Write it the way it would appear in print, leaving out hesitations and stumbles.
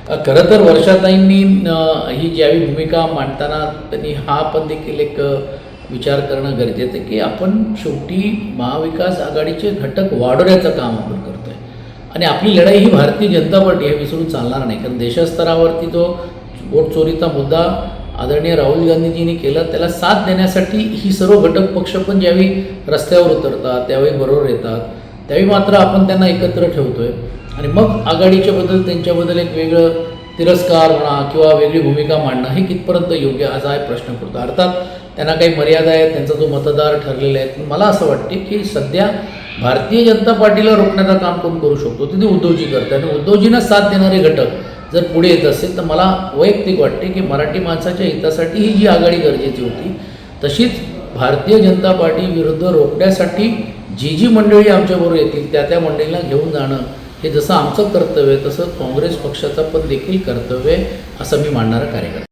खरं तर वर्षाताईंनी ही ज्यावेळी भूमिका मांडताना त्यांनी हा पण देखील एक विचार करणं गरजेचं आहे की आपण शेवटी महाविकास आघाडीचे घटक वाढवण्याचं काम आपण करतो आहे आणि आपली लढाई ही भारतीय जनता पार्टी हे विसरून चालणार नाही. कारण देशस्तरावरती जो वोट चोरीचा मुद्दा आदरणीय राहुल गांधीजींनी केला त्याला साथ देण्यासाठी ही सर्व घटक पक्ष पण ज्यावेळी रस्त्यावर उतरतात त्यावेळी बरोबर येतात त्यावेळी मात्र आपण त्यांना एकत्र ठेवतो आहे आणि मग आघाडीच्या बद्दल त्यांच्याबद्दल एक वेगळं तिरस्कार म्हणा किंवा वेगळी भूमिका मांडणं हे कितपर्यंत योग्य असा एक प्रश्न पडतो. अर्थात त्यांना काही मर्यादा आहेत, त्यांचा जो मतदार ठरलेला आहे. मला असं वाटते की सध्या भारतीय जनता पार्टीला रोखण्याचं काम कोण करू शकतो ते उद्धवजी करतात आणि उद्धवजींना साथ देणारे घटक जर पुढे येत असेल तर मला वैयक्तिक वाटते की मराठी माणसाच्या हितासाठी ही जी आघाडी गरजेची होती तशीच भारतीय जनता पार्टी विरुद्ध रोखण्यासाठी जी मंडळी आमच्याबरोबर येतील त्या मंडळींना घेऊन जाणं हे जसं आमचं कर्तव्य आहे तसं काँग्रेस पक्षाचं पण देखील कर्तव्य आहे असं मी मानणारा कार्यकर्ता.